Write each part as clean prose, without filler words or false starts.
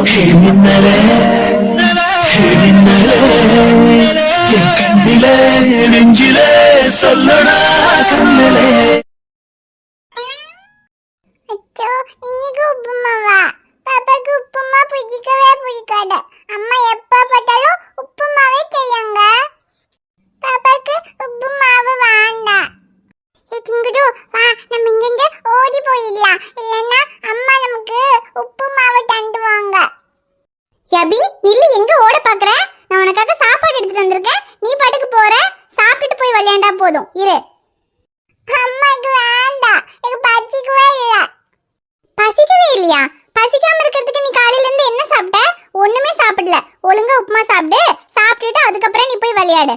மின்னலே மின்னலே என் கண்ணிலே நெஞ்சிலே சொல்லடா கண்ணிலே. அச்சோ, இன்னைக்கு உப்புமாவா? பாப்பாக்கு உப்புமா பிடிக்கவே பிடிக்காது. அம்மா எப்ப பார்த்தாலும் உப்புமாவே செய்யுங்க. பாப்பாக்கு உப்புமாவு வேண்டாம். திங்குடு வா, நம்ம இங்கிருந்து ஓடி போயிடலாம். இல்லைன்னா அம்மா நமக்கு உப்புமாவை தந்துவாங்க. யபி, நில்லு, எங்க ஓட பாக்குற? நான் உனக்காக சாப்பாடு எடுத்துட்டு வந்திருக்கேன். நீ பாட்டுக்கு போற. சாப்பிட்டுட்டு போய் விளையாண்டா போதும். இரு. அம்மாக்கு வேண்டாம், எனக்கு பசிக்கவே இல்ல. பசிக்கவே இல்லையா? பசிக்காம இருக்கிறதுக்கு நீ காலையில இருந்து என்ன சாப்பிட்ட? ஒண்ணுமே சாப்பிடல. ஒழுங்கா உப்புமா சாப்பிடு. சாப்பிட்டுட்டு அதுக்கப்புறம் நீ போய் விளையாடு.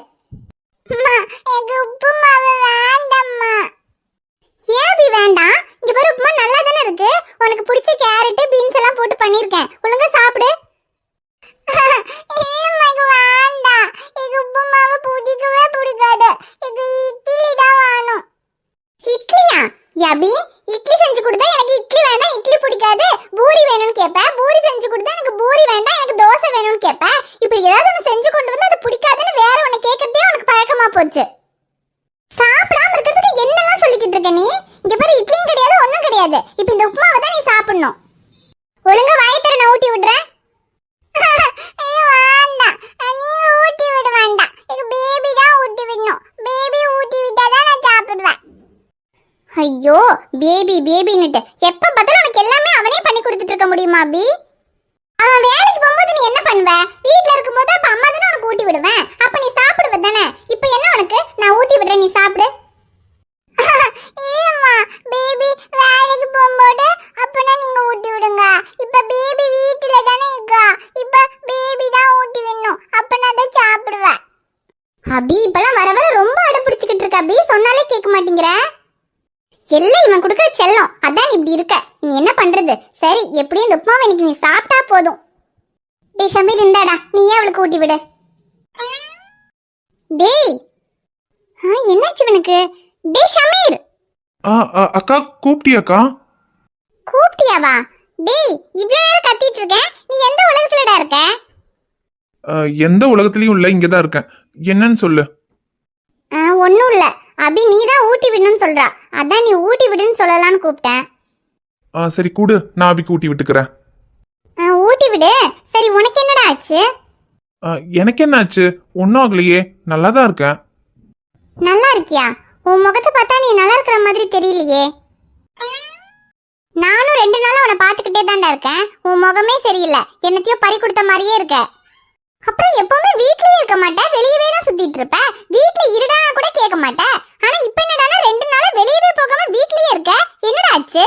அம்மா, எனக்கு உப்புமாவே வேண்டாம்மா. ஏபி வேண்டாம்? இங்க பாரு, உப்புமா நல்லா தானே இருக்கு. உனக்கு பிடிச்ச கேரட் பீன்ஸ் எல்லாம் போட்டு பண்ணிருக்கேன். ஒழுங்கா சாப்பிடு. இல்லம்மா, எனக்கு வேண்டாம். எனக்கு உப்புமாவை பிடிக்கவே பிடிக்காது. எனக்கு இட்லி தான் வேணும். இட்லியா? யபி, இட்லி செஞ்சு கொடுத்தா எனக்கு இட்லி வேண்டாம், இட்லி பிடிக்காது, பூரி வேணும்னு கேட்பேன். பூரி செஞ்சு கொடுத்தா எனக்கு பூரி வேண்டாம், எனக்கு தோசை வேணும்னு கேட்பேன். இப்படி ஏதாவது ஒன்று செஞ்சு கொண்டு வந்து அது பிடிக்காதுன்னு வேற ஒன்று கேட்கறதே உனக்கு பழக்கமா போச்சு. சாப்பிடாம இருக்கிறதுக்கு என்னெல்லாம் சொல்லிக்கிட்டு இருக்க நீ? இங்க பாரு, இட்லியும் கிடையாது, ஒன்றும் கிடையாது. இப்போ இந்த உப்புமாவை தான் நீ சாப்பிடணும். ஒழுங்கா வாய் தர, நான் ஊட்டி விடுறேன். வேண்டாம், நீங்க ஊட்டி விட வேண்டாம். எனக்கு பேபி தான் ஊட்டி விடணும். பேபி ஊட்டி விட்டாதான் நான் சாப்பிடுவேன். ஐயோ, பேபி பேபின்னுட்டு எப்ப பார்த்தாலும் உனக்கு எல்லாமே அவனே பண்ணி கொடுத்துட்டு இருக்க முடியுமா அபி? அவன் வேலைக்கு போகும்போது நீ என்ன பண்ணுவ? வீட்ல இருக்கும்போது அப்ப அம்மா தானே உனக்கு ஊட்டி விடுவேன். அப்ப நீ சாப்பிடுவ தானே? இப்ப என்ன உனக்கு? நான் ஊட்டி விடுறேன், நீ சாப்பிடு. இல்லம்மா, பேபி வேலைக்கு போகும்போது அப்பனா நீங்க ஊட்டி விடுங்க. இப்ப பேபி வீட்டுல தானே இருக்கா. இப்ப பேபி தான் ஊட்டி விடணும். அப்ப நான் தான் சாப்பிடுவேன். அபி, இப்பெல்லாம் வர வர ரொம்ப அடம்பிடிச்சுக்கிட்டு இருக்க அபி. சொன்னாலே கேட்க மாட்டேங்கிற. எல்லாம் இவன் கொடுக்குற செல்லம். அதான் நீ இப்படி இருக்க. நீ என்ன பண்றது? சரி, எப்படியும் இந்த உப்புமாவை இன்னைக்கு நீ சாப்பிட்டா போதும். டேய் ஷமீர், இந்தாடா, நீயே அவளுக்கு ஊட்டி விடு. டேய், என்னாச்சு இவனுக்கு? டேய் ஷமீர். அக்கா கூப்பிட்டியாக்கா? கூப்பிட்டியாவா? டேய், இவ்வளவு நேரம் கத்திட்டு இருக்கேன். நீ எந்த உலகத்துலடா இருக்க? எந்த உலகத்துலயும் இல்ல, இங்கதான் இருக்கேன். என்னன்னு சொல்லு. ஒன்னும் இல்ல அபி, நீ தான் ஊட்டி விடணும்னு சொல்றா. அதான் நீ ஊட்டி விடுன்னு சொல்லலாம்னு கூப்பிட்டேன். சரி கூடு, நான் அபிக்கு ஊட்டி விட்டுக்கிறேன். ஊட்டி விடு. சரி, உனக்கு என்னடா ஆச்சு? எனக்கு என்ன ஆச்சு? ஒன்னும் ஆகலையே, நல்லா தான் இருக்கேன். நல்லா இருக்கியா? உன் முகத்தை பார்த்தா நீ நல்லா இருக்கிற மாதிரி தெரியலையே. நானும் 2 நாளா உன்னை பார்த்துக்கிட்டே தான்டா இருக்கேன். உன் முகமே சரியில்லை. என்னத்தையோ பறி கொடுத்த மாதிரியே இருக்க. அப்புறம் எப்பவுமே வீட்லயே இருக்க மாட்டேன், வெளியவே தான் சுத்திட்டு இருப்ப. வீட்ல இருடானா கூட கேட்க மாட்டேன். ஆனா இப்ப என்னடானா 2 நாளா வெளியவே போகாம வீட்லயே இருக்க. என்னடா ஆச்சு?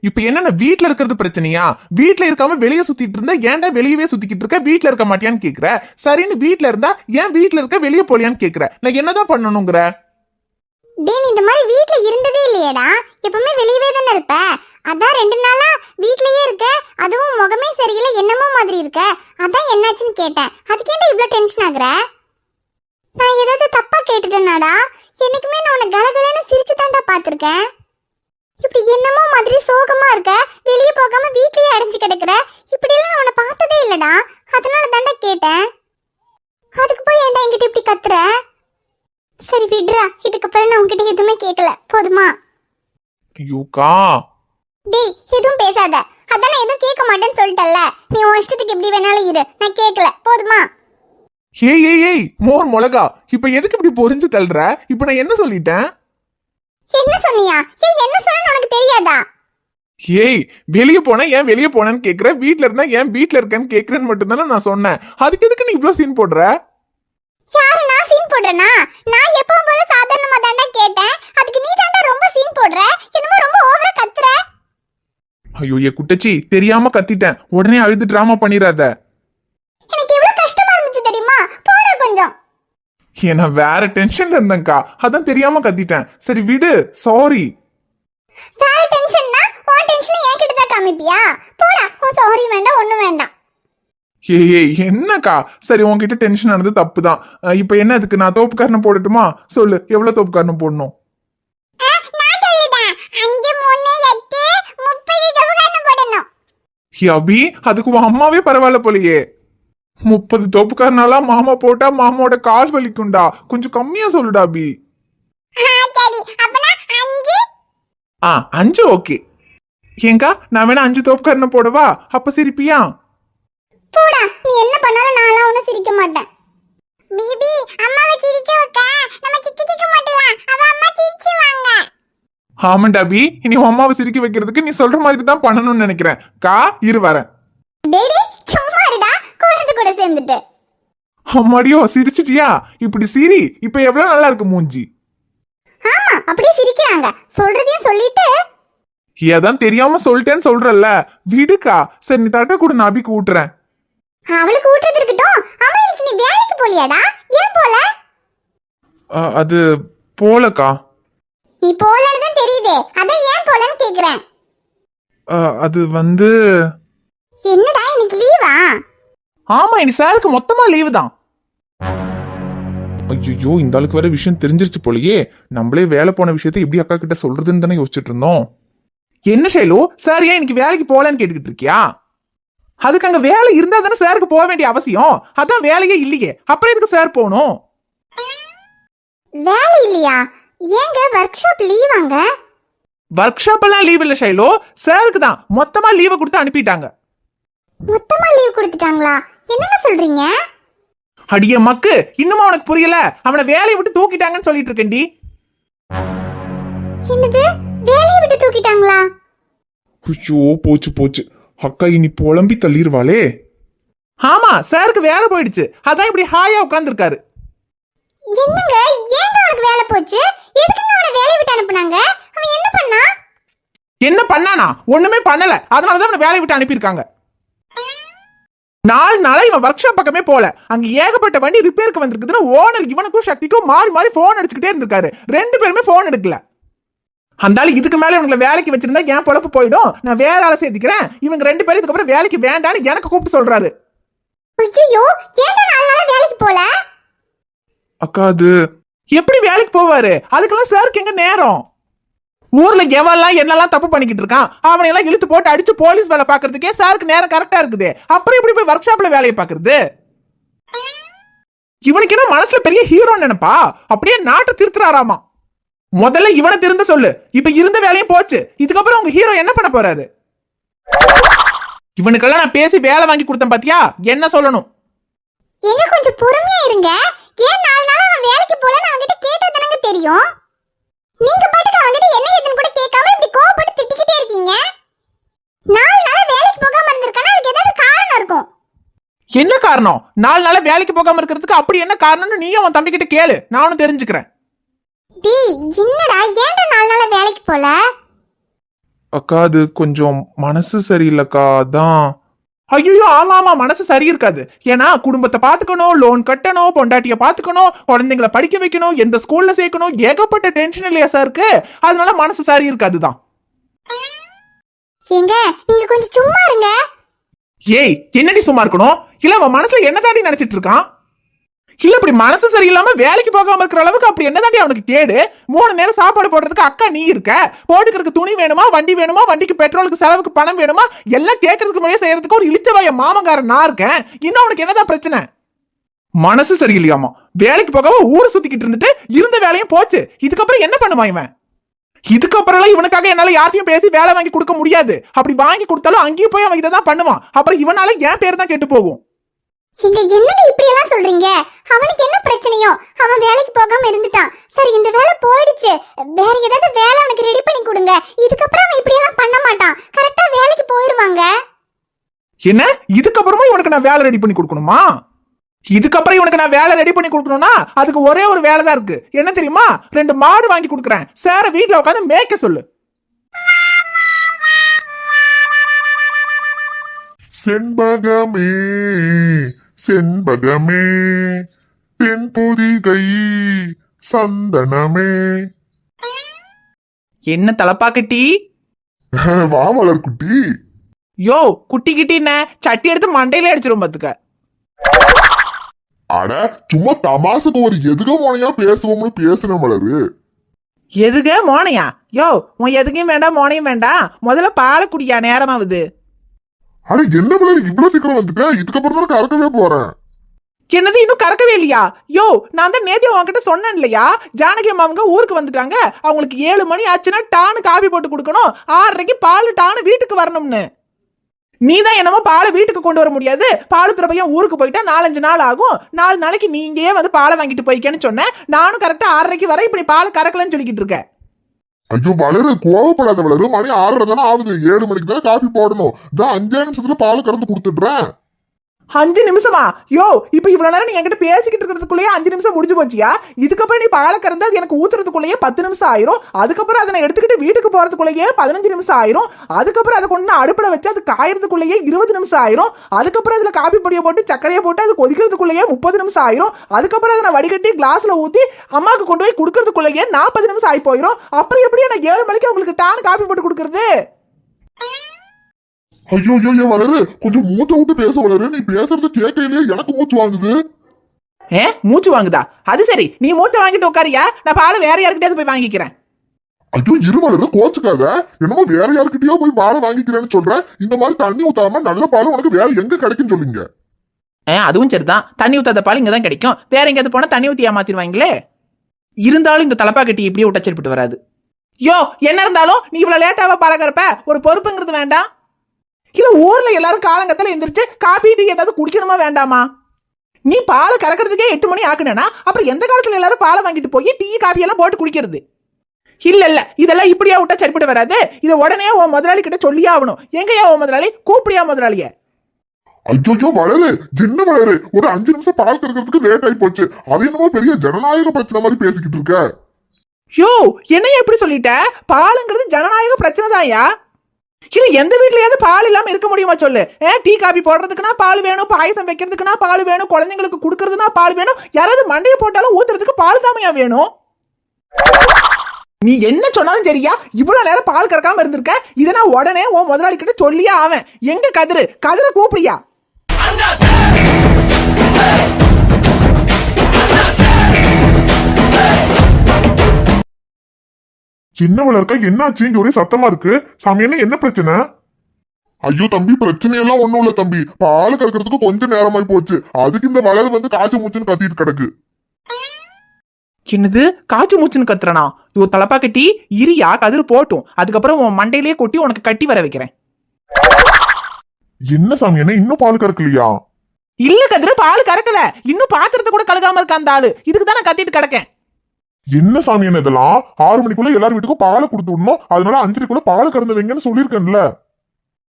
இப்ப என்ன வீட்ல இருக்கிறது பிரச்சனையா? வீட்ல இருக்காம வெளியே சுத்திட்டு இருந்தா ஏன்டா வெளியவே சுத்திக்கிட்டு இருக்க? வீட்ல இருக்க மாட்டியான்னு கேக்குற. சரின்னு வீட்ல இருந்தா ஏன் வீட்ல இருக்க வெளியே போலியான்னு கேக்குற. நான் என்னதான் பண்ணணுங்கிற? டேய், நீ இந்த மாதிரி வீட்ல இருந்ததே இல்லையேடா. எப்பவுமே வெளியவே தானே இருப்ப. அதான் 2 நாளா வீட்லயே இருக்க. அதுவும் முகமே சரியில்லை, என்னமோ மாதிரி இருக்க. அதான் என்னாச்சுன்னு கேட்டேன். அதுக்கேண்டா இவ்ளோ டென்ஷன் ஆகுற? நான் ஏதாவது தப்பா கேட்டுட்டேனாடா? என்னைக்குமே நான் உன்னை கலகலன்னு சிரிச்சு தாண்டா பாத்திருக்கேன். இப்படி என்னமோ மாதிரி சோகமா இருக்க, வெளியே போகாம வீட்லயே அடைஞ்சு கிடக்குற. இப்படி எல்லாம் நான் உன்னை பார்த்ததே இல்லடா. அதனால தாண்டா கேட்டேன். அதுக்கு போய் ஏன்டா என்கிட்ட இப்படி கத்துற? சரி விடுறா, இதுக்கப்புறம் நான் உன்கிட்ட எதுவுமே கேட்கல, போதுமா? ஐயோக்கா. டேய், எதுவும் பேசாத. அதான் நான் எதுவும் கேட்க மாட்டேன்னு சொல்லிட்டல்ல. நீ உன் இஷ்டத்துக்கு எப்படி வேணாலும் இரு, நான் கேட்கல, போதுமா? ஏய் மோர் மிளகா, இப்ப எதுக்கு இப்படி பொறிஞ்சு தள்ளுற? இப்ப நான் என்ன சொல்லிட்டேன்? என்ன சொன்னியா? என்ன சொன்னு உனக்கு தெரியாதா? வெளியே போனா ஏன் வெளியே போனேன்னு கேக்குற, வீட்ல இருந்தா ஏன் வீட்ல இருக்கேன்னு கேக்குறேன்னு மட்டும் தானே நான் சொன்னேன். அதுக்கு எதுக்கு நீ இவ்வளவு சீன் போடுற? யாரு நான் சீன் போடுறேனா? நான் எப்பவும் போல சாதாரணமா தாண்டா கேட்டேன். அதுக்கு நீ தாண்டா ரொம்ப சீன் போடுற. என்னமோ ரொம்ப ஓவரா கத்துற. ஐயோ குட்டச்சி, தெரியாம கத்திட்டேன். உடனே அழுது டிராமா பண்ணிராத. எனக்கு எவ்வளவு கஷ்டமா இருந்துச்சு தெரியுமா? போடா கொஞ்சம். ஏன்னா வேற டென்ஷன்ல இருந்தேன்க்கா, அதான் தெரியாம கத்திட்டேன். சரி விடு, சாரி. வேற டென்ஷன்னா உன் டென்ஷனை என்கிட்ட தான் காமிப்பியா? போடா, உன் சாரி வேண்டாம், ஒண்ணும் வேண்டாம். என்னக்கா? சரி, உன்கிட்ட டென்ஷன் ஆனது தப்புதான். இப்ப என்ன, அதுக்கு நான் தோப்பு காரணம் போடட்டுமா? சொல்லு, எவ்வளவு தோப்பு காரணம் போடணும்? அபி, அதுக்கு உன் அம்மாவே பரவாயில்ல போலியே. 30 தோப்புக்காரனால மாமா போட்டா மாமாவோட கால் வலிக்கும்டா. கொஞ்சம் கம்மியா சொல்லுடா அபி. சரி அப்பனா 5. 5 ஓகே. ஏங்கா, நான் வேணா 5 தோப்புக்காரனை போடவா? அப்ப சிரிப்பியா? போடா, நீ என்ன பண்ணாலும் நான்லாம் ஒன்னும் சிரிக்க மாட்டேன். பிபி, அம்மாவை சிரிக்க வைக்க நம்ம சிக்க மாட்டலாம். அவ அம்மா சிரிச்சுவாங்க. ஆமாண்டா அபி, இனி உன் அம்மாவை சிரிக்க வைக்கிறதுக்கு நீ சொல்ற மாதிரி தான் பண்ணணும்னு நினைக்கிறேன். கா, இரு வரேன். டேடி சும்மா இருடா, கூடது கூட சேர்ந்துட்டு. அம்மாடியோ, சிரிச்சிட்டியா? இப்படி சிரி. இப்ப எவ்வளவு நல்லா இருக்கு மூஞ்சி. ஆமா, அப்படியே சிரிக்கிறாங்க. சொல்றதையும் சொல்லிட்டு ஏதான் தெரியாம சொல்லிட்டேன்னு சொல்றல்ல, விடுக்கா. சரி, நீ தட்ட கூட நான் அபிக்கு ஊட்டுறேன். அவளுக்கு ஊட்டுறது இருக்கட்டும். அம்மா, இன்னைக்கு நீ வேலைக்கு போலியாடா? ஏன் போல? அது போலக்கா. நீ போலன்னு தான் தெரியுதே, அதான் ஏன் போலன்னு கேக்குறேன். அது வந்து என்னடா இன்னைக்கு லீவா? ஆமா, இனி சாருக்கு மொத்தமா லீவு தான். ஐயோ, இந்த ஆளுக்கு வேற விஷயம் தெரிஞ்சிருச்சு போலயே. நம்மளே வேலை போன விஷயத்தை எப்படி அக்கா கிட்ட சொல்றதுன்னு தானே யோசிச்சுட்டு இருந்தோம். என்ன ஷைலு, சார் ஏன் இன்னைக்கு வேலைக்கு போகலன்னு கேட்டுக்கிட்டு இருக்கியா? அதுக்கு அங்க வேலை இருந்தா தானே சாருக்கு போக வேண்டிய அவசியம். அதான் வேலையே இல்லையே, அப்புறம் எதுக்கு சார் போகணும்? வேலை இல்லையா? ஏங்க ஒர்க் ஷாப் லீவாங்க? ஒர்க் ஷாப் எல்லாம் லீவ் இல்ல ஷைலு, சாருக்கு தான் மொத்தமா லீவை கொடுத்து அனுப்பிட்டாங்க. மொத்தமா லீவ் கொடுத்துட்டாங்களா? என்னங்க சொல்றீங்க? அடியே மக்கு, இன்னுமா உனக்கு புரியல? அவனை வேலையை விட்டு தூக்கிட்டாங்கன்னு சொல்லிட்டு இருக்கேன்டி. என்னது, வேலையை விட்டு தூக்கிட்டாங்களா? ஐயோ, போச்சு போச்சு. அக்கா இனி புலம்பி தள்ளிடுவாளே. ஆமா, சாருக்கு வேலை போயிடுச்சு. அதான் இப்படி ஹாயா உட்கார்ந்துருக்காரு. என்னங்க, ஏங்க அவனுக்கு வேலை போச்சு? எதுக்குங்க அவனை வேலையை விட்டு அனுப்புனாங்க? அவன் என்ன பண்ணா? என்ன பண்ணானா? ஒண்ணுமே பண்ணல. அதனாலதான் அவனை வேலையை விட்டு அனுப்பியிருக்காங்க. 4 நாளா இவன் ஒர்க் ஷாப் பக்கமே போல. அங்க ஏகப்பட்ட வண்டி ரிப்பேருக்கு வந்திருக்குதுன்னு ஓனர் இவனுக்கும் சக்திக்கும் மாறி மாறி போன் அடிச்சுக்கிட்டே இருந்திருக்காரு. 2 பேருமே போன் எடுக்கல. அந்தால இதுக்கு மேல இவங்களை வேலைக்கு வச்சிருந்தா என் பொழப்பு போயிடும், நான் வேற ஆளை சேர்த்துக்கிறேன். இவங்க 2 பேரும் இதுக்கு அப்புறம் வேலைக்கு வேண்டான்னு எனக்கு கூப்பிட்டு சொல்றாரு. ஐயோ, ஏன்டா 4 நாளா வேலைக்கு போல? அக்கா, அது எப்படி வேலைக்கு போவாரு? அதுக்கெல்லாம் சாருக்கு எங்க நேரம்? ஊர்ல எவெல்லாம் என்னெல்லாம் தப்பு பண்ணிக்கிட்டு இருக்கான், அவனை எல்லாம் இழுத்து போட்டு அடிச்சு போலீஸ் வேலை பாக்குறதுக்கே சாருக்கு நேரம் கரெக்டா இருக்குது. அப்புறம் எப்படி போய் ஒர்க் ஷாப்ல வேலையை பாக்குறது? இவனுக்கு என்ன மனசுல பெரிய ஹீரோ நினைப்பா? அப்படியே நாட்டை திருத்துறாராமா. முதல்ல இவனை திருந்த சொல்லு. இப்ப இருந்த வேலையும் போச்சு. இதுக்கப்புறம் உங்க ஹீரோ என்ன பண்ண போறாரு? இவனுக்கெல்லாம் நான் பேசி வேலை வாங்கி கொடுத்தேன் பாத்தியா, என்ன சொல்லணும்? எங்க கொஞ்சம் பொறுமையா இருங்க. ஏன் 4 நாளா அவன் வேலைக்கு போலன்னு அவன்கிட்ட கேட்டா தானங்க தெரியும். நீங்க பாட்டுக்கு அவன்கிட்ட என்ன ஏதுன்னு கூட கேட்காம இப்படி கோவப்பட்டு திட்டிக்கிட்டே இருக்கீங்க. 4 நாளா வேலைக்கு போகாம இருந்திருக்கானா, அதுக்கு ஏதாவது காரணம் இருக்கும். என்ன காரணம்? 4 நாளா வேலைக்கு போகாம இருக்கிறதுக்கு அப்படி என்ன காரணம்னு நீயும் அவன் தம்பி கிட்ட கேளு, நானும் தெரிஞ்சுக்கிறேன். டேய், என்னடா ஏன்டா 4 நாளா வேலைக்கு போல? அக்கா, அது கொஞ்சம் மனசு சரியில்லைக்கா, அதான். ஐயோ, ஆமா ஆமா, மனசு சரி இருக்காது. ஏன்னா குடும்பத்தை பாத்துக்கணும், லோன் கட்டணும், பொண்டாட்டிய பாத்துக்கணும், குழந்தைங்களை படிக்க வைக்கணும், எந்த ஸ்கூல்ல சேர்க்கணும், ஏகப்பட்ட டென்ஷன் இல்லையா சாருக்கு? அதனால மனசு சரி இருக்காதுதான். ஏங்க, நீங்க கொஞ்சம் சும்மா இருங்க. ஏய், என்னடி சும்மா இருக்கணும்? இல்ல அவன் மனசுல என்ன தாண்டி நினைச்சிட்டு இருக்கான்? இல்ல இப்படி மனசு சரியில்லாம வேலைக்கு போகாம இருக்கிற அளவுக்கு அப்படி என்ன தாண்டி அவனுக்கு கேடு? 3 நேரம் சாப்பாடு போடுறதுக்கு அக்கா நீ இருக்க, போட்டுக்கிறதுக்கு துணி வேணுமா, வண்டி வேணுமா, வண்டிக்கு பெட்ரோலுக்கு செலவுக்கு பணம் வேணுமா, எல்லாம் கேட்கறதுக்கு முன்னாடியே செய்யறதுக்கு ஒரு இழிச்சவாய மாமங்காரன் நான் இருக்கேன். இன்னும் அவனுக்கு என்னதான் பிரச்சனை? மனசு சரியில்லையாமா, வேலைக்கு போகாம ஊரை சுத்திக்கிட்டு இருந்துட்டு இருந்த வேலையும் போச்சு. இதுக்கப்புறம் என்ன பண்ணுவான் இவன்? இதுக்கப்புறம் இவனுக்காக என்னால யார்ட்டையும் பேசி வேலை வாங்கி கொடுக்க முடியாது. அப்படி வாங்கி கொடுத்தாலும் அங்கேயும் போய் அவன் இதை தான் பண்ணுவான். அப்புறம் இவனால என் பேர் தான் கெட்டு போகும். நீங்க என்னங்க இப்படி எல்லாம் சொல்றீங்க? அவனுக்கு என்ன பிரச்சனையோ? அவன் வேலைக்கு போகாம இருந்துட்டான். சரி, இந்த வேலை போயிடுச்சு, வேற ஏதாவது வேலை அவனுக்கு ரெடி பண்ணி கொடுங்க. இதுக்கப்புறம் அவன் இப்படி எல்லாம் பண்ண மாட்டான். கரெக்டா வேலைக்கு போயிருவாங்க. என்ன, இதுக்கப்புறமா இவனுக்கு நான் வேலை ரெடி பண்ணி கொடுக்கணுமா? இதுக்கப்புறம் இவனுக்கு நான் வேலை ரெடி பண்ணி கொடுக்கணும்னா அதுக்கு ஒரே ஒரு வேலை தான் இருக்கு. என்ன தெரியுமா? 2 மாடு வாங்கி கொடுக்குறேன். சார வீட்டுல உட்காந்து மேய்க்க சொல்லு. செண்பகமே செண்பகமே பெண் பொதிகை சந்தனமே. என்ன தலப்பாக்கட்டி? வா மலர்குட்டி. யோ, குட்டி கிட்டி என்ன சட்டி எடுத்து மண்டையில அடிச்சிரும் பாத்துக்க. அட, சும்மா தமாசுக்கு ஒரு எதுக மோனையா பேசுவோம்னு பேசுன மலரு. எதுக மோனையா? யோ, உன் எதுக்கும் வேண்டாம், மோனையும் வேண்டாம். முதல்ல பாலை குடியா, நேரமாவது. அட என்ன பிள்ளை இவ்வளவு சீக்கிரம் வந்துட்டேன், இதுக்கப்புறம் தான் கறக்கவே போறேன். என்னது இன்னும் கறக்கவே இல்லையா? யோ, நான் தான் நேத்திய உன்கிட்ட சொன்னேன் இல்லையா, ஜானகி அம்மா அவங்க ஊருக்கு வந்துட்டாங்க, அவங்களுக்கு 7 மணி ஆச்சுன்னா டானு காபி போட்டு கொடுக்கணும், 6:30க்கு பால் டானு வீட்டுக்கு வரணும்னு. நீ தான் என்னமோ பாலை வீட்டுக்கு கொண்டு வர முடியாது, பாலுத்துற பையன் ஊருக்கு போயிட்டா 4-5 நாள் ஆகும், 4 நாளைக்கு நீங்கே வந்து பாலை வாங்கிட்டு போய்க்கன்னு சொன்னேன். நானும் கரெக்டா 6:30க்கு வர இப்படி பாலை கறக்கலன்னு சொல்லிக்கிட்டு இருக்கேன். ஐயோ வளரு, கோவப்படாத வளரு, மணி 6:30 தானே ஆகுது, 7 மணிக்கு தான் காபி போடணும். தான் 5 நிமிஷத்துல பால் கறந்து கொடுத்துடுறேன். 5 நிமிஷமா? யோ, இப்ப இவ்வளவு நேரம் நீ என்கிட்ட பேசிக்கிட்டு இருக்கிறதுக்குள்ளேயே 5 நிமிஷம் முடிஞ்சு போச்சியா? இதுக்கப்புறம் நீ பாலை கறந்து அது எனக்கு ஊத்துறதுக்குள்ளேயே 10 நிமிஷம் ஆயிரும். அதுக்கப்புறம் அதை நான் எடுத்துக்கிட்டு வீட்டுக்கு போறதுக்குள்ளேயே 15 நிமிஷம் ஆயிரும். அதுக்கப்புறம் அதை கொண்டு அடுப்புல வச்சு அது காயறதுக்குள்ளேயே 20 நிமிஷம் ஆயிரும். அதுக்கப்புறம் அதுல காபி பொடியை போட்டு சர்க்கரையை போட்டு அது கொதிக்கிறதுக்குள்ளேயே 30 நிமிஷம் ஆயிரும். அதுக்கப்புறம் அதை நான் வடிகட்டி கிளாஸ்ல ஊத்தி அம்மாவுக்கு கொண்டு போய் கொடுக்கறதுக்குள்ளேயே 40 நிமிஷம் ஆகி போயிரும். அப்புறம் எப்படி நான் 7 மணிக்கு உங்களுக்கு டானு காபி போட்டு கொடுக்கறது? ஐயோ ஐயோ வளரு, கொஞ்சம் மூத்த விட்டு பேச வளரு, நீ பேசுறது கேட்கலையே எனக்கு மூச்சு வாங்குது. மூச்சு வாங்குதா? அது சரி, நீ மூச்சு வாங்கிட்டு உட்காரியா, நான் பாலை வேற யாருக்கிட்டயாவது போய் வாங்கிக்கிறேன். ஐயோ இரு வளரு, கோச்சுக்காத, என்னமோ வேற யாருக்கிட்டயோ போய் பாலை வாங்கிக்கிறேன்னு சொல்றேன். இந்த மாதிரி தண்ணி ஊத்தாம நல்ல பால் உனக்கு வேற எங்க கிடைக்கும் சொல்லுங்க. அதுவும் சரிதான், தண்ணி ஊத்தாத பால் இங்க தான் கிடைக்கும், வேற எங்கேயாவது போனா தண்ணி ஊத்தி ஏமாத்திடுவாங்களே. இருந்தாலும் இந்த தலப்பா கட்டி இப்படியே விட்டா சரிப்பட்டு வராது. யோ, என்ன இருந்தாலும் நீ இவ்வளவு லேட்டாவா பாலை கறப்ப, ஒரு பொறுப்புங்கிறது வேண்டாம்? இல்ல ஊர்ல எல்லாரும் காலங்கத்துல எந்திரிச்சு காபி டீ ஏதாவது குடிக்கணுமா வேண்டாமா? நீ பாலை கறக்கிறதுக்கே 8 மணி ஆக்குனா அப்புறம் எந்த காலத்துல எல்லாரும் பாலை வாங்கிட்டு போய் டீ காபி எல்லாம் போட்டு குடிக்கிறது? இல்ல இதெல்லாம் இப்படியா விட்டா சரிப்பட்டு வராது. இதை உடனே உன் முதலாளி கிட்ட சொல்லியே ஆகணும். எங்கயா உன் முதலாளி? கூப்பிடியா முதலாளிய? ஐயோ வளரு, என்ன வளரு, ஒரு 5 நிமிஷம் பால் கறக்கிறதுக்கு லேட் ஆகி போச்சு, அது என்னமோ பெரிய ஜனநாயக பிரச்சனை மாதிரி பேசிக்கிட்டு இருக்க. யோ, என்னைய எப்படி சொல்லிட்ட? பாலுங்கிறது ஜனநாயக பிரச்சனை தான்யா. இல்ல எந்த வீட்லயாவது பால் இல்லாம இருக்க முடியுமா சொல்லு? டீ காபி போடுறதுக்குன்னா பால் வேணும், பாயசம் வைக்கிறதுக்குன்னா பால் வேணும், குழந்தைங்களுக்கு குடுக்கறதுனா பால் வேணும், யாராவது மண்டையை போட்டாலும் ஊத்துறதுக்கு பால் தாமையா வேணும். நீ என்ன சொன்னாலும் சரியா, இவ்வளவு நேரம் பால் கறக்காம இருந்திருக்க, இதை நான் உடனே உன் முதலாளி கிட்ட சொல்லியே ஆவேன். எங்க கதிரை கூப்பிடியா? என்ன வளர்க்கா, என்னாச்சு? இங்க ஒரே சத்தமா இருக்கு. சாமி என்ன பிரச்சனை? ஐயோ தம்பி, பிரச்சனை எல்லாம் ஒண்ணும் இல்ல தம்பி, பால் கறக்கிறதுக்கு கொஞ்சம் நேரமாய் போச்சு, அதுக்கு இந்த வளரு வந்து காய்ச்சல் மூச்சுன்னு கத்திட்டு கிடக்கு. என்னது காய்ச்சி மூச்சுன்னு கத்துறனா? இவ தலப்பா கட்டி இரியா, கதிர் போட்டும், அதுக்கப்புறம் உன் மண்டையிலேயே கொட்டி உனக்கு கட்டி வர வைக்கிறேன். என்ன சாமி, என்ன இன்னும் பால் கறக்கலையா? இல்ல கதிர, பால் கறக்கல, இன்னும் பாத்திரத்தை கூட கழுகாம இருக்க அந்த ஆளு, இதுக்கு தான் நான் கத்திட்டு கிடக்கேன். என்ன சாமி என்ன இதெல்லாம்? 6 மணிக்குள்ள எல்லாரும் வீட்டுக்கும் பாலை கொடுத்து விடணும், அதனால 5:30க்குள்ள பால் கறந்து வைங்கன்னு சொல்லியிருக்கேன்ல.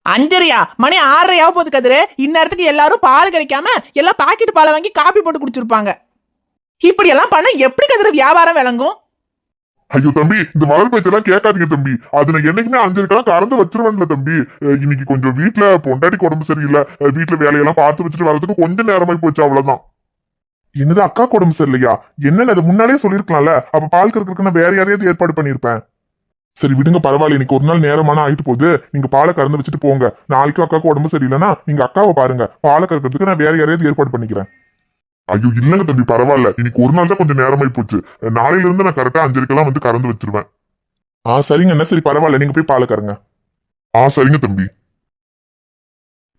5:30? மணி 6:30 போகுது கதிர. இந்நேரத்துக்கு எல்லாரும் பால் கிடைக்காம எல்லாம் பாக்கெட் பாலை வாங்கி காப்பி போட்டு குடிச்சிருப்பாங்க. இப்படி எல்லாம் பண்ண எப்படி கதிர வியாபாரம் விளங்கும்? ஐயோ தம்பி, இந்த மலர் பேச்செல்லாம் கேட்காதீங்க தம்பி, அது நான் என்னைக்குமே 5:30க்கெல்லாம் கறந்து வச்சிருவேன்ல தம்பி. இன்னைக்கு கொஞ்சம் வீட்டுல பொண்டாட்டிக்கு உடம்பு சரியில்லை, வீட்டுல வேலையெல்லாம் பார்த்து வச்சுட்டு வரதுக்கு கொஞ்சம் நேரமாய் போச்சு, அவ்வளவுதான். என்னது அக்கா உடம்பு சரியில்லையா? என்னன்னு அது முன்னாடியே சொல்லிருக்கலாம்ல, அப்ப பால் கறக்கிறதுக்கு நான் வேற யாரையாவது ஏற்பாடு பண்ணிருப்பேன். சரி விடுங்க, பரவாயில்ல, இன்னைக்கு ஒரு நாள் நேரமான ஆயிட்டு போகுது, நீங்க பாலை கறந்து வச்சுட்டு போங்க. நாளைக்கும் அக்காவுக்கு உடம்பு சரியில்லைன்னா நீங்க அக்காவை பாருங்க, பாலை கறக்கிறதுக்கு நான் வேற யாரையாவது ஏற்பாடு பண்ணிக்கிறேன். ஐயோ இல்லங்க தம்பி, பரவாயில்ல, இன்னைக்கு ஒரு நாள் தான் கொஞ்சம் நேரமாய் போச்சு, நாளையில இருந்து நான் கரெக்டா 5:30க்கெல்லாம் வந்து கறந்து வச்சிருவேன். சரிங்க என்ன, சரி பரவாயில்ல, நீங்க போய் பாலை கறங்க. சரிங்க தம்பி.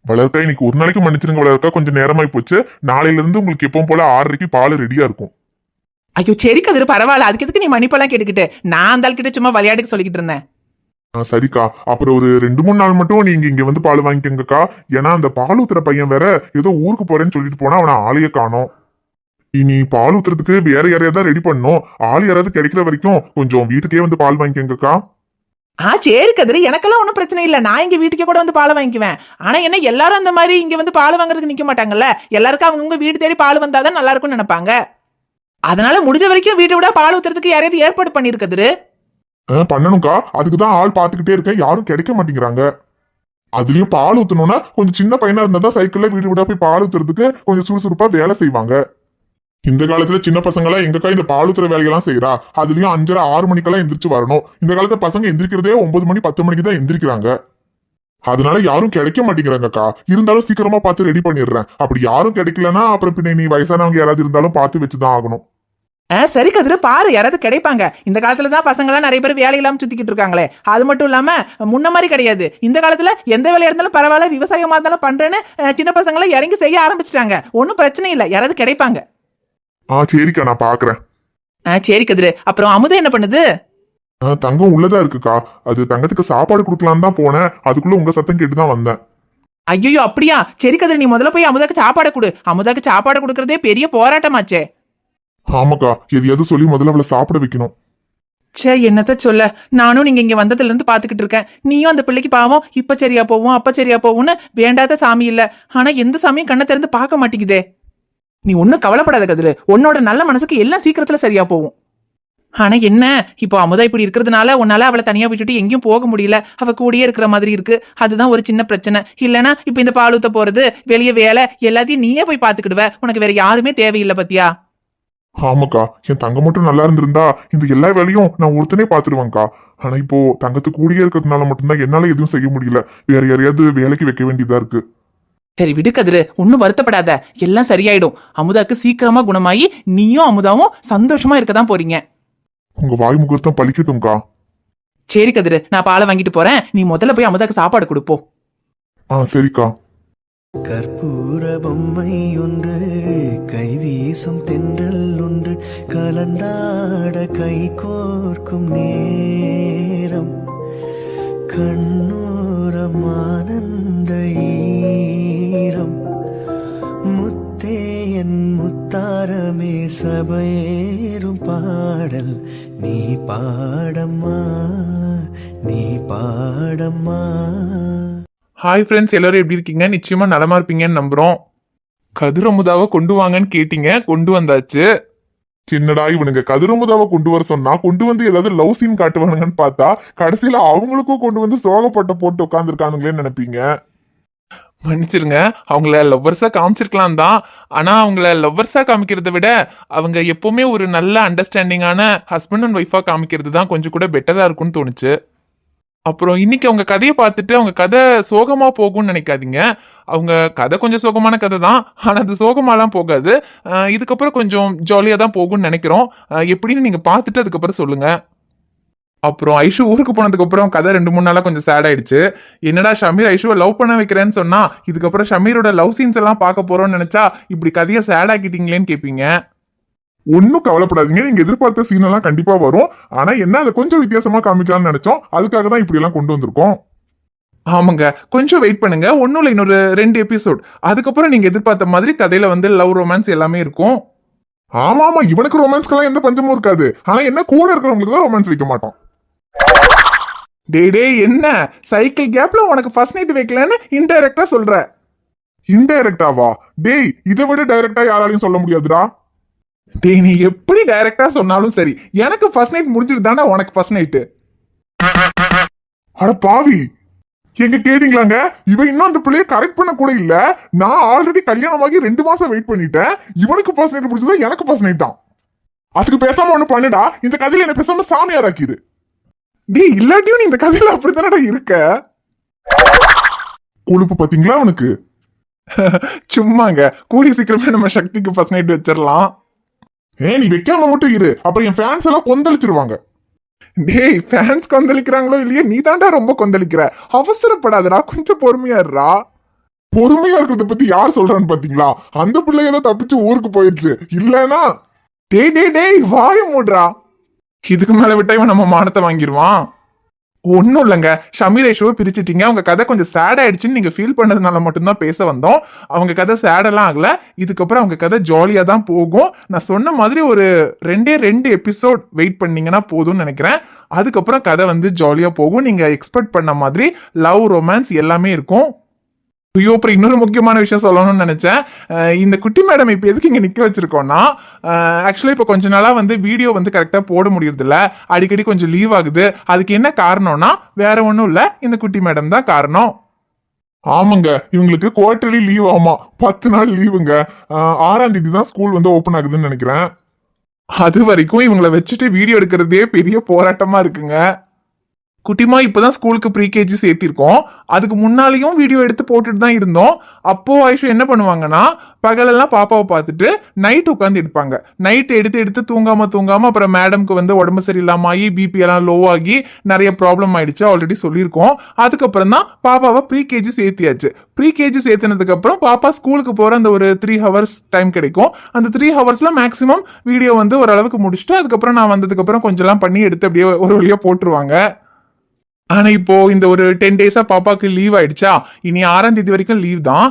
வளர்க்கா, இன்னைக்கு ஒரு நாளைக்கு மன்னிச்சிருங்க வளர்க்கா, கொஞ்சம் நேரமாய் போச்சு, நாளையில இருந்து உங்களுக்கு எப்பவும் போல 6:30க்கு பால் ரெடியா இருக்கும். ஐயோ சரி கதிர, பரவாயில்ல, அதுக்கு எதுக்கு நீ மன்னிப்பெல்லாம் கேட்டுக்கிட்டு? நான் அந்த ஆள் கிட்ட சும்மா விளையாட்டுக்கு சொல்லிக்கிட்டு இருந்தேன். சரிக்கா, அப்புறம் ஒரு 2-3 நாள் மட்டும் நீங்க இங்க வந்து பால் வாங்கிக்கங்கக்கா, ஏன்னா அந்த பால் ஊத்துற பையன் வேற ஏதோ ஊருக்கு போறேன்னு சொல்லிட்டு போனா அவனை ஆளையே காணோம். இனி பால் ஊத்துறதுக்கு வேற யாரையாவது தான் ரெடி பண்ணும், ஆள் யாராவது கிடைக்கிற வரைக்கும் கொஞ்சம் வீட்டுக்கே வந்து பால் வாங்கிக்கங்கக்கா. சரி கதிர, எனக்கெல்லாம் ஒன்றும் பிரச்சனை இல்லை, நான் இங்க வீட்டுக்கே கூட வந்து பால் வாங்கிக்குவேன். ஆனா என்ன எல்லாரும் அந்த மாதிரி இங்க வந்து பால் வாங்குறதுக்கு நிக்க மாட்டாங்கல்ல, எல்லாருக்கும் அவங்கவுங்க வீடு தேடி பால் வந்தாதான் நல்லா இருக்கும்னு நினைப்பாங்க. அதனால முடிஞ்ச வரைக்கும் வீட்டை விட பால் ஊத்துறதுக்கு யாரையாவது ஏற்பாடு பண்ணிருக்குது. பண்ணணும்க்கா, அதுக்குதான் ஆள் பாத்துக்கிட்டே இருக்கேன், யாரும் கிடைக்க மாட்டேங்கிறாங்க. அதுலயும் பால் ஊத்தணும்னா கொஞ்சம் சின்ன பையனா இருந்தா தான் சைக்கிள்ல வீடு விட போய் பால் ஊத்துறதுக்கு கொஞ்சம் சுறுசுறுப்பா வேலை செய்வாங்க. இந்த காலத்துல சின்ன பசங்க எல்லாம் எங்கக்கா இந்த பால் ஊத்துற வேலையெல்லாம் செய்யறா? அதுலயும் 5:30-6 மணிக்கெல்லாம் எந்திரிச்சு வரணும். இந்த காலத்துல பசங்க எந்திரிக்கிறதே 9 மணி 10 மணிக்கு தான் எந்திரிக்கிறாங்க. அதனால யாரும் கிடைக்க மாட்டேங்கிறாங்கக்கா. இருந்தாலும் சீக்கிரமா பார்த்து ரெடி பண்ணிடுறேன். அப்படி யாரும் கிடைக்கலன்னா அப்புறம் பின்ன நீ வயசானவங்க யாராவது இருந்தாலும் பார்த்து வச்சுதான் ஆகணும். சரி கதிரு, பாரு யாராவது கிடைப்பாங்க. இந்த காலத்துல தான் பசங்க எல்லாம் நிறைய பேர் வேலை இல்லாம சுத்திக்கிட்டு இருக்காங்களே. அது மட்டும் இல்லாம முன்ன மாதிரி கிடையாது. இந்த காலத்துல எந்த வேலையா இருந்தாலும் பரவாயில்ல, விவசாயமா இருந்தாலும் பண்றேன்னு சின்ன பசங்களை இறங்கி செய்ய ஆரம்பிச்சிட்டாங்க. ஒன்னும் பிரச்சனை இல்ல, யாராவது கிடைப்பாங்க. சரிக்கா, நான் பாக்குறேன். சரி கதிரு. அப்புறம் அமுதா என்ன பண்ணுது? தங்கம் உள்ளதா இருக்குக்கா. அது தங்கத்துக்கு சாப்பாடு கொடுக்கலாம் தான் போனேன். அதுக்குள்ள உங்க சத்தம் கேட்டுதான் வந்தேன். ஐயோ அப்படியா? சரி கதிரு, நீ முதல்ல போய் அமுதாக்கு சாப்பாடு கொடு. அமுதாக்கு சாப்பாடு கொடுக்கறதே பெரிய போராட்டமாச்சே. ஆமாக்கா, எதையாவது சொல்லி முதல்ல அவளை சாப்பிட வைக்கணும். என்னத்த சொல்ல, நானும் நீங்க இங்க வந்ததுல இருந்து பாத்துக்கிட்டு இருக்கேன். நீயும் அந்த பிள்ளைக்கு பாவம் இப்ப சரியா போவும் அப்ப சரியா போவும்னு வேண்டாத சாமி இல்ல. ஆனா எந்த சாமியும் கண்ணை திறந்து பார்க்க மாட்டேங்குதே. நீ ஒன்னும் கவலைப்படாத கதிரு, உன்னோட நல்ல மனசுக்கு எல்லாம் சீக்கிரத்துல சரியா போகும். ஆனா என்ன, இப்போ அமுதா இப்படி இருக்கிறதுனால உன்னால அவளை தனியா விட்டுட்டு எங்கேயும் போக முடியல. அவ கூடயே இருக்கிற மாதிரி இருக்கு. அதுதான் ஒரு சின்ன பிரச்சனை. இல்லனா இப்ப இந்த பால் ஊத்த போறது, வெளியே வேலை எல்லாத்தையும் நீயே போய் பாத்துக்கிடுவ. உனக்கு வேற யாருமே தேவையில்லை பத்தியா. ஆமாக்கா, என் தங்க மட்டும் நல்லா இருந்திருந்தா இந்த எல்லா வேலையும் நான் ஒருத்தனே பாத்துருவேன்க்கா. ஆனா இப்போ தங்கத்து கூடியே இருக்கிறதுனால மட்டும்தான் என்னால எதுவும் செய்ய முடியல. வேற யாரையாவது வேலைக்கு வைக்க வேண்டியதா இருக்கு. சரி விடு கதிரு, ஒன்னும் வருத்தப்படாத, எல்லாம் சரியாயிடும். அமுதாக்கு சீக்கிரமா குணமாயி நீயும் அமுதாவும் சந்தோஷமா இருக்கதான் போறீங்க. உங்க வாய் முகூர்த்தம் பலிக்கட்டும்க்கா. சரி கதிரு, நான் பாலை வாங்கிட்டு போறேன். நீ முதல்ல போய் அமுதாக்கு சாப்பாடு கொடுப்போம். சரிக்கா. கற்பூர பொம்மை ஒன்று, கைவீசும் தென்றல் ஒன்று, கலந்தாட கை கோர்க்கும் நேரம், கண்ணோரம் ஆனந்த ஈரம், முத்தே என் முத்தாரமே சபையேறும் பாடல், நீ பாடம்மா நீ பாடம்மா. ஹாய் ஃப்ரெண்ட்ஸ், எல்லாரும் எப்படி இருக்கீங்க? நிச்சயமா நலமா இருப்பீங்கன்னு நம்புறோம். கதிரமுதாவை கொண்டு வாங்கன்னு கேட்டீங்க, கொண்டு வந்தாச்சு. சின்னடா, இவனுங்க கதிரமுதாவை கொண்டு வர சொன்னா கொண்டு வந்து ஏதாவது லவ் சீன் காட்டுவானுங்கன்னு பார்த்தா கடைசியில அவங்களுக்கும் கொண்டு வந்து சோகப்பட்ட போட்டு உட்காந்துருக்கானுங்களேன்னு நினைப்பீங்க. மன்னிச்சிருங்க, அவங்கள லவ்வர்ஸா காமிச்சிருக்கலாம் தான். ஆனா அவங்கள லவ்வர்ஸா காமிக்கிறத விட அவங்க எப்பவுமே ஒரு நல்ல அண்டர்ஸ்டாண்டிங்கான ஹஸ்பண்ட் அண்ட் ஒய்ஃபா காமிக்கிறது தான் கொஞ்சம் கூட பெட்டரா இருக்கும்னு தோணுச்சு. அப்புறம் இன்னைக்கு அவங்க கதையை பார்த்துட்டு அவங்க கதை சோகமா போகும்னு நினைக்காதீங்க. அவங்க கதை கொஞ்சம் சோகமான கதை தான், ஆனா அது சோகமாலாம் போகாது. இதுக்கப்புறம் கொஞ்சம் ஜாலியா தான் போகும்னு நினைக்கிறோம். எப்படின்னு நீங்க பார்த்துட்டு அதுக்கப்புறம் சொல்லுங்க. அப்புறம் ஐஷு ஊருக்கு போனதுக்கு அப்புறம் கதை 2-3 நாளா கொஞ்சம் சேட் ஆயிடுச்சு. என்னடா ஷமீர் ஐஷுவை லவ் பண்ண வைக்கிறேன்னு சொன்னா, இதுக்கப்புறம் ஷமீரோட லவ் சீன்ஸ் எல்லாம் பார்க்க போறோம்னு நினைச்சா இப்படி கதையை சேட் ஆக்கிட்டீங்களேன்னு கேட்பீங்க. ஒன்னும் கவலைப்படாதீங்க, நீங்க எதிர்பார்த்த சீன் எல்லாம் கண்டிப்பா வரும். ஆனா என்ன, அதை கொஞ்சம் வித்தியாசமா காமிக்கலாம்னு நினைச்சோம். அதுக்காக தான் இப்படி எல்லாம் கொண்டு வந்திருக்கோம். ஆமாங்க, கொஞ்சம் வெயிட் பண்ணுங்க. ஒன்னும் இல்லை, இன்னொரு 2 எபிசோட். அதுக்கப்புறம் நீங்க எதிர்பார்த்த மாதிரி கதையில வந்து லவ் ரொமான்ஸ் எல்லாமே இருக்கும். ஆமா ஆமா, இவனுக்கு ரொமான்ஸ்க்கெல்லாம் எந்த பஞ்சமும் இருக்காது. ஆனா என்ன, கூட இருக்கிறவங்களுக்கு தான் ரொமான்ஸ் வைக்க மாட்டோம். டே என்ன சைக்கிள் கேப்ல உனக்கு ஃபர்ஸ்ட் நைட் வைக்கலன்னு இன்டைரக்டா சொல்ற? இன்டைரக்டாவா? டேய், இதை விட டைரக்டா யாராலையும் சொல்ல முடியாதுடா. டேய், நீ எப்படி டைரக்டா சொன்னாலும் சரி, எனக்கு ஃபர்ஸ்ட் நைட் முடிஞ்சிட்டு தானே உனக்கு ஃபர்ஸ்ட் நைட்டு. அட பாவி, எங்க கேட்டீங்களாங்க? இவன் இன்னும் அந்த பிள்ளைய கரெக்ட் பண்ண கூட இல்ல. நான் ஆல்ரெடி கல்யாணமாகி 2 மாசம் வெயிட் பண்ணிட்டேன். இவனுக்கு ஃபர்ஸ்ட் நைட் முடிச்சதா எனக்கு ஃபர்ஸ்ட் நைட் தான். அதுக்கு பேசாம ஒண்ணு பண்ணுடா, இந்த கதையில என்ன பேசாம சாமியார் ஆக்கிடு. டேய், இல்லாட்டியும் நீ இந்த கதையில அப்படித்தானடா இருக்க. கொழுப்பு பாத்தீங்களா உனக்கு? சும்மாங்க, கூடி சீக்கிரமே நம்ம சக்திக்கு ஃபர்ஸ்ட் நைட் வச்சிடலாம். நீ வைக்காம மட்டும் இரு, அப்புறம் என் ஃபேன்ஸ் எல்லாம் கொந்தளிச்சிருவாங்க. டேய், ஃபேன்ஸ் கொந்தளிக்கிறாங்களோ இல்லையே, நீ தாண்டா ரொம்ப கொந்தளிக்கிற. அவசரப்படாதடா, கொஞ்சம் பொறுமையா இருடா. பொறுமையா இருக்கிறத பத்தி யார் சொல்றான்னு பாத்தீங்களா? அந்த பிள்ளை ஏதோ தப்பிச்சு ஊருக்கு போயிடுச்சு. இல்லனா டேய் வாய மூடுறா. இதுக்கு மேல விட்டா இவன் நம்ம மானத்தை வாங்கிடுவான். ஒன்னும் இல்லைங்க, ஷமீர் ஐஷுவை பிரிச்சுட்டீங்க. அவங்க கதை கொஞ்சம் சேட் ஆயிடுச்சுன்னு நீங்க ஃபீல் பண்ணதுனால மட்டும்தான் பேச வந்தோம். அவங்க கதை சேடெல்லாம் ஆகல. இதுக்கப்புறம் அவங்க கதை ஜாலியா தான் போகும். நான் சொன்ன மாதிரி ஒரு 2 எபிசோட் வெயிட் பண்ணீங்கன்னா போதும்னு நினைக்கிறேன். அதுக்கப்புறம் கதை வந்து ஜாலியா போகும். நீங்க எக்ஸ்பெக்ட் பண்ண மாதிரி லவ் ரொமான்ஸ் எல்லாமே இருக்கும். ஐயோ, அப்புறம் இன்னொரு முக்கியமான விஷயம் சொல்லணும்னு நினைச்சேன். இந்த குட்டி மேடம் இப்போ எதுக்கு இங்கே நிற்க வச்சிருக்கோம்னா, ஆக்சுவலாக இப்போ கொஞ்ச நாளாக வந்து வீடியோ வந்து கரெக்டாக போட முடியறதில்ல. அடிக்கடி கொஞ்சம் லீவ் ஆகுது. அதுக்கு என்ன காரணம்னா வேற ஒன்றும் இல்லை, இந்த குட்டி மேடம் தான் காரணம். ஆமாங்க, இவங்களுக்கு குவார்டர்லி லீவ். ஆமா, 10 நாள் லீவுங்க. 6ஆம் தேதி தான் ஸ்கூல் வந்து ஓப்பன் ஆகுதுன்னு நினைக்கிறேன். அது வரைக்கும் இவங்களை வச்சுட்டு வீடியோ எடுக்கிறதே பெரிய போராட்டமா இருக்குங்க. குட்டிமா இப்பதான் ஸ்கூலுக்கு ப்ரீகேஜி சேர்த்திருக்கோம். அதுக்கு முன்னாலேயும் வீடியோ எடுத்து போட்டுட்டு தான் இருந்தோம். அப்போ ஐஷு என்ன பண்ணுவாங்கன்னா பகலெல்லாம் பாப்பாவை பார்த்துட்டு நைட் உட்காந்து எடுப்பாங்க. நைட் எடுத்து தூங்காம அப்புறம் மேடம்க்கு வந்து உடம்பு சரியில்லாம ஆகி பிபி எல்லாம் லோ ஆகி நிறைய ப்ராப்ளம் ஆயிடுச்சு, ஆல்ரெடி சொல்லியிருக்கோம். அதுக்கப்புறம் தான் பாப்பாவை ப்ரீகேஜி சேர்த்தியாச்சு. ப்ரீகேஜி சேர்த்தினதுக்கு அப்புறம் பாப்பா ஸ்கூலுக்கு போற அந்த ஒரு 3 ஹவர்ஸ் டைம் கிடைக்கும். அந்த 3 ஹவர்ஸ்ல மேக்ஸிமம் வீடியோ வந்து ஓரளவுக்கு முடிச்சுட்டு அதுக்கப்புறம் நான் வந்ததுக்கு அப்புறம் கொஞ்சம் எல்லாம் பண்ணி எடுத்து அப்படியே ஒரு வழியா போட்டுருவாங்க. ஆனா இப்போ இந்த ஒரு 10 டேஸா பாப்பாக்கு லீவ் ஆயிடுச்சா, இனி 6ஆம் தேதி வரைக்கும் லீவ் தான்.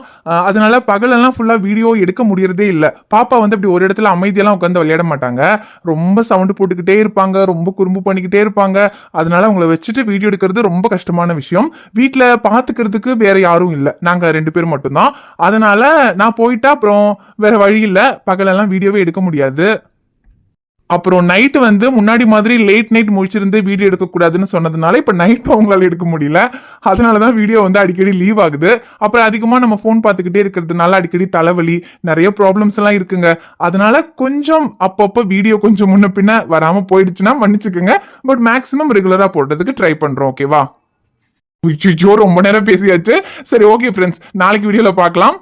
அதனால பகலெல்லாம் ஃபுல்லா வீடியோ எடுக்க முடியறதே இல்ல. பாப்பா வந்து அப்படி ஒரு இடத்துல அமைதியெல்லாம் உட்காந்து விளையாட மாட்டாங்க. ரொம்ப சவுண்ட் போட்டுக்கிட்டே இருப்பாங்க, ரொம்ப குறும்பு பண்ணிக்கிட்டே இருப்பாங்க. அதனால அவங்கள வச்சுட்டு வீடியோ எடுக்கிறது ரொம்ப கஷ்டமான விஷயம். வீட்டுல பாத்துக்கிறதுக்கு வேற யாரும் இல்ல, நாங்க 2 பேர் மட்டும்தான். அதனால நான் போயிட்டா அப்புறம் வேற வழி இல்ல, பகலெல்லாம் வீடியோவே எடுக்க முடியாது. அப்புறம் நைட்டு வந்து முன்னாடி மாதிரி லேட் நைட் முடிச்சிருந்து வீடியோ எடுக்கக்கூடாதுன்னு சொன்னதுனால இப்போ நைட் அவங்களால எடுக்க முடியல. அதனாலதான் வீடியோ வந்து அடிக்கடி லீவ் ஆகுது. அப்புறம் அதிகமா நம்ம ஃபோன் பார்த்துக்கிட்டே இருக்கிறதுனால அடிக்கடி தலைவலி நிறைய ப்ராப்ளம்ஸ் எல்லாம் இருக்குங்க. அதனால கொஞ்சம் அப்பப்போ வீடியோ கொஞ்சம் முன்ன பின்ன வராம போயிடுச்சுன்னா மன்னிச்சுக்குங்க. பட் மேக்ஸிமம் ரெகுலரா போடுறதுக்கு ட்ரை பண்றோம். ஓகேவா? ரொம்ப நேரம் பேசியாச்சு. சரி, ஓகே ஃப்ரெண்ட்ஸ், நாளைக்கு வீடியோல பார்க்கலாம்.